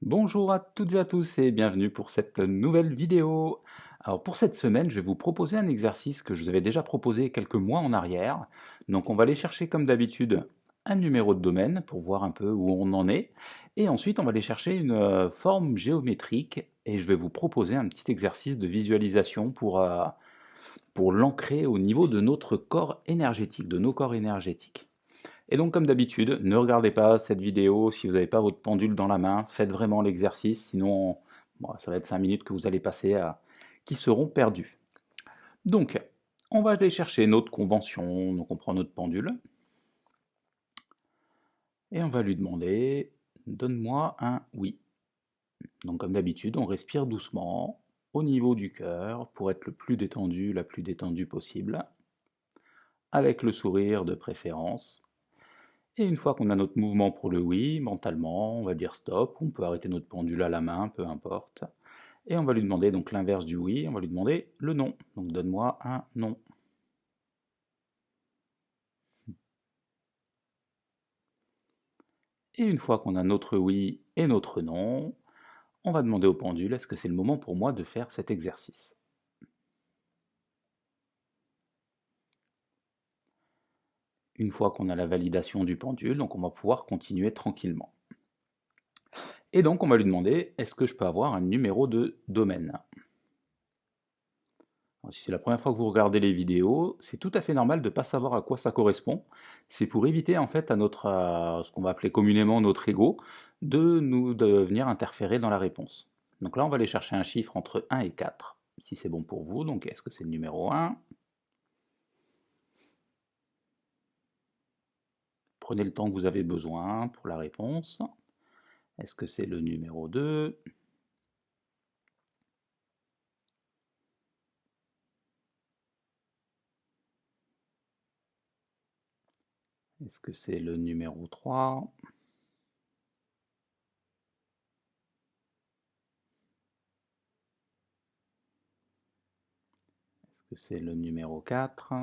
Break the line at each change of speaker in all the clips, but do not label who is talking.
Bonjour à toutes et à tous et bienvenue pour cette nouvelle vidéo. Alors pour cette semaine, je vais vous proposer un exercice que je vous avais déjà proposé quelques mois en arrière. Donc on va aller chercher comme d'habitude un numéro de domaine pour voir un peu où on en est. Et ensuite on va aller chercher une forme géométrique et je vais vous proposer un petit exercice de visualisation pour l'ancrer au niveau de notre corps énergétique, de nos corps énergétiques. Et donc comme d'habitude, ne regardez pas cette vidéo si vous n'avez pas votre pendule dans la main, faites vraiment l'exercice, sinon bon, ça va être 5 minutes que vous allez passer qui seront perdues. Donc, on va aller chercher notre convention, donc on prend notre pendule, et on va lui demander, donne-moi un oui. Donc comme d'habitude, on respire doucement, au niveau du cœur, pour être le plus détendu, la plus détendue possible, avec le sourire de préférence. Et une fois qu'on a notre mouvement pour le oui, mentalement, on va dire stop, on peut arrêter notre pendule à la main, peu importe. Et on va lui demander donc l'inverse du oui, on va lui demander le non. Donc donne-moi un non. Et une fois qu'on a notre oui et notre non, on va demander au pendule est-ce que c'est le moment pour moi de faire cet exercice. Une fois qu'on a la validation du pendule, donc on va pouvoir continuer tranquillement. Et donc on va lui demander est-ce que je peux avoir un numéro de domaine. Alors, si c'est la première fois que vous regardez les vidéos, c'est tout à fait normal de ne pas savoir à quoi ça correspond. C'est pour éviter en fait à ce qu'on va appeler communément notre ego de venir interférer dans la réponse. Donc là, on va aller chercher un chiffre entre 1 et 4, si c'est bon pour vous. Donc est-ce que c'est le numéro 1? Prenez le temps que vous avez besoin pour la réponse. Est-ce que c'est le numéro 2? Est-ce que c'est le numéro 3? Est-ce que c'est le numéro 4?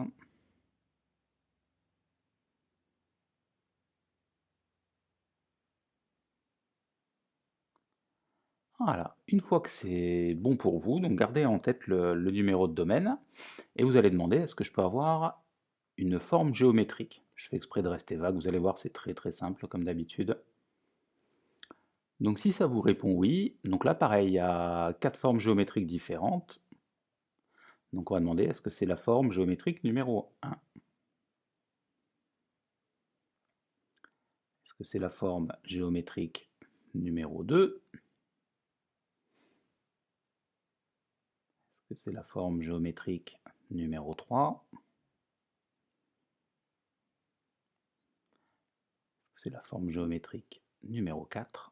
Voilà, une fois que c'est bon pour vous, donc gardez en tête le numéro de domaine, et vous allez demander est-ce que je peux avoir une forme géométrique? Je fais exprès de rester vague, vous allez voir, c'est très très simple comme d'habitude. Donc si ça vous répond oui, donc là pareil, il y a 4 formes géométriques différentes. Donc on va demander est-ce que c'est la forme géométrique numéro 1? Est-ce que c'est la forme géométrique numéro 2? Est-ce que c'est la forme géométrique numéro 3? Est-ce que c'est la forme géométrique numéro 4?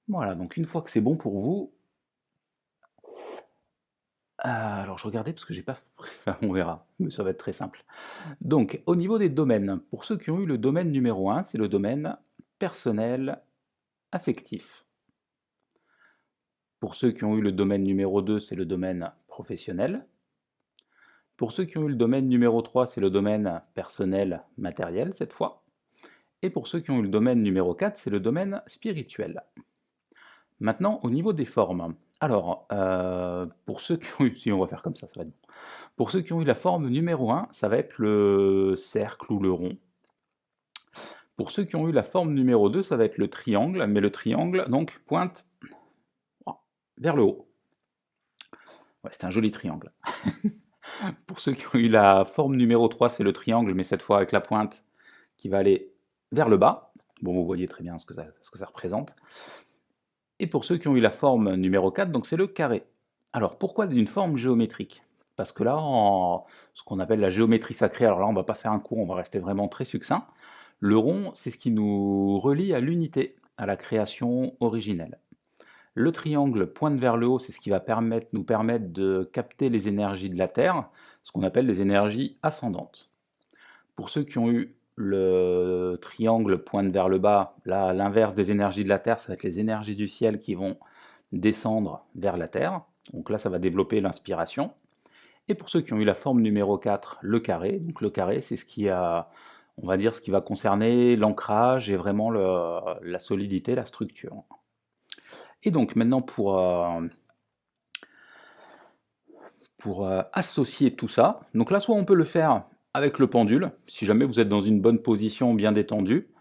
Voilà, donc une fois que c'est bon pour vous, alors je regardais parce que j'ai pas, enfin, on verra, mais ça va être très simple. Donc au niveau des domaines, pour ceux qui ont eu le domaine numéro 1, c'est le domaine personnel affectif. Pour ceux qui ont eu le domaine numéro 2, c'est le domaine professionnel. Pour ceux qui ont eu le domaine numéro 3, c'est le domaine personnel matériel cette fois. Et pour ceux qui ont eu le domaine numéro 4, c'est le domaine spirituel. Maintenant, au niveau des formes. Alors, pour ceux qui ont eu, si on va faire comme ça va être bon. Pour ceux qui ont eu la forme numéro 1, ça va être le cercle ou le rond. Pour ceux qui ont eu la forme numéro 2, ça va être le triangle, mais le triangle donc pointe vers le haut. Ouais, c'est un joli triangle. Pour ceux qui ont eu la forme numéro 3, c'est le triangle, mais cette fois avec la pointe qui va aller vers le bas. Bon, vous voyez très bien ce que ça représente. Et pour ceux qui ont eu la forme numéro 4, donc c'est le carré. Alors pourquoi une forme géométrique? Parce que là, en ce qu'on appelle la géométrie sacrée, alors là on va pas faire un cours, on va rester vraiment très succinct. Le rond, c'est ce qui nous relie à l'unité, à la création originelle. Le triangle pointe vers le haut, c'est ce qui va nous permettre de capter les énergies de la Terre, ce qu'on appelle les énergies ascendantes. Pour ceux qui ont eu le triangle pointe vers le bas, là, à l'inverse des énergies de la Terre, ça va être les énergies du ciel qui vont descendre vers la Terre. Donc là, ça va développer l'inspiration. Et pour ceux qui ont eu la forme numéro 4, le carré. Donc le carré, c'est ce qui a, on va dire ce qui va concerner l'ancrage et vraiment la solidité, la structure. Et donc maintenant pour associer tout ça, donc là soit on peut le faire avec le pendule, si jamais vous êtes dans une bonne position bien détendue,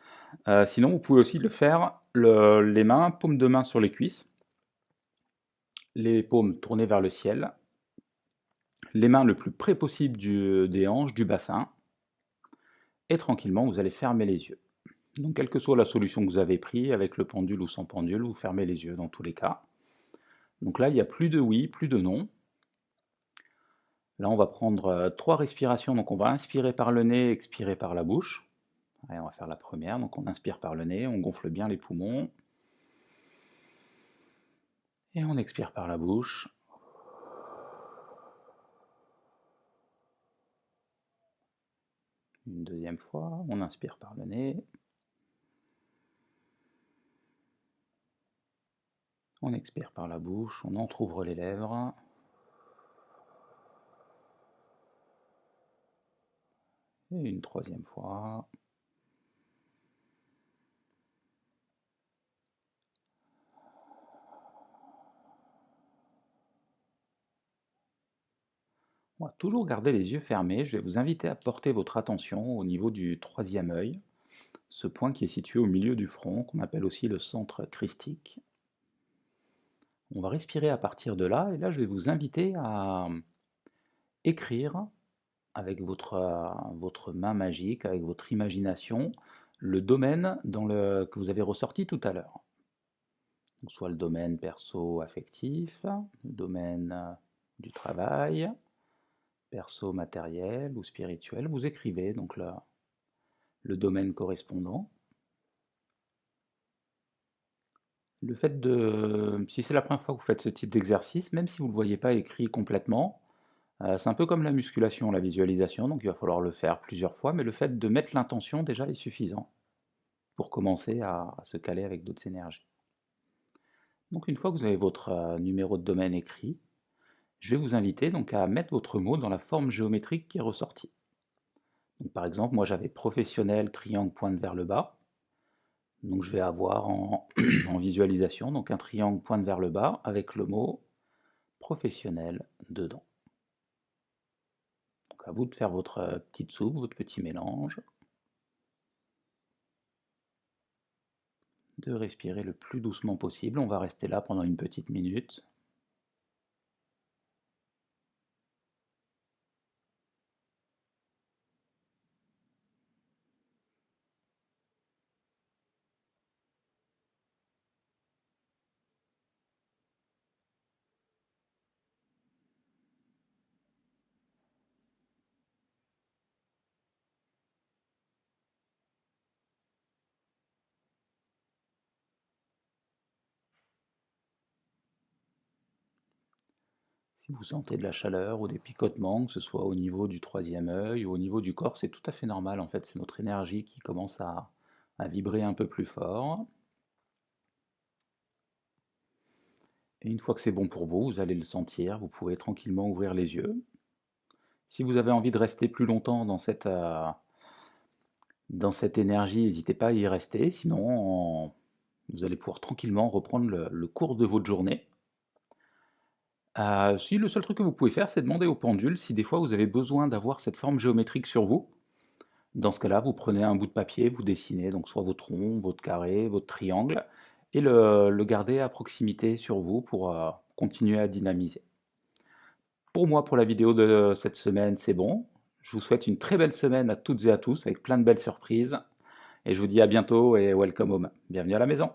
sinon vous pouvez aussi le faire les mains, paume de main sur les cuisses, les paumes tournées vers le ciel, les mains le plus près possible des hanches, du bassin, et tranquillement vous allez fermer les yeux. Donc quelle que soit la solution que vous avez prise, avec le pendule ou sans pendule, vous fermez les yeux dans tous les cas. Donc là il n'y a plus de oui, plus de non. Là on va prendre 3 respirations, donc on va inspirer par le nez, expirer par la bouche. Allez, on va faire la première, donc on inspire par le nez, on gonfle bien les poumons. Et on expire par la bouche. Une deuxième fois, on inspire par le nez. On expire par la bouche, on entrouvre les lèvres. Et une troisième fois. On va toujours garder les yeux fermés. Je vais vous inviter à porter votre attention au niveau du troisième œil, ce point qui est situé au milieu du front, qu'on appelle aussi le centre christique. On va respirer à partir de là, et là je vais vous inviter à écrire avec votre main magique, avec votre imagination, le domaine que vous avez ressorti tout à l'heure. Soit le domaine perso-affectif, le domaine du travail, perso-matériel ou spirituel. Vous écrivez donc le domaine correspondant. Le fait si c'est la première fois que vous faites ce type d'exercice, même si vous ne le voyez pas écrit complètement, c'est un peu comme la musculation, la visualisation, donc il va falloir le faire plusieurs fois, mais le fait de mettre l'intention déjà est suffisant pour commencer à se caler avec d'autres énergies. Donc une fois que vous avez votre numéro de domaine écrit, je vais vous inviter donc à mettre votre mot dans la forme géométrique qui est ressortie. Donc, par exemple, moi j'avais professionnel, triangle pointe vers le bas. Donc je vais avoir en visualisation donc un triangle pointe vers le bas avec le mot professionnel dedans. Donc à vous de faire votre petite soupe, votre petit mélange. De respirer le plus doucement possible. On va rester là pendant une petite minute. Si vous sentez de la chaleur ou des picotements, que ce soit au niveau du troisième œil ou au niveau du corps, c'est tout à fait normal en fait, c'est notre énergie qui commence à vibrer un peu plus fort. Et une fois que c'est bon pour vous, vous allez le sentir, vous pouvez tranquillement ouvrir les yeux. Si vous avez envie de rester plus longtemps dans cette énergie, n'hésitez pas à y rester, sinon vous allez pouvoir tranquillement reprendre le cours de votre journée. Si le seul truc que vous pouvez faire, c'est demander au pendule si des fois vous avez besoin d'avoir cette forme géométrique sur vous. Dans ce cas-là, vous prenez un bout de papier, vous dessinez donc soit votre rond, votre carré, votre triangle, et le gardez à proximité sur vous pour continuer à dynamiser. Pour moi, pour la vidéo de cette semaine, c'est bon. Je vous souhaite une très belle semaine à toutes et à tous, avec plein de belles surprises. Et je vous dis à bientôt et welcome home. Bienvenue à la maison.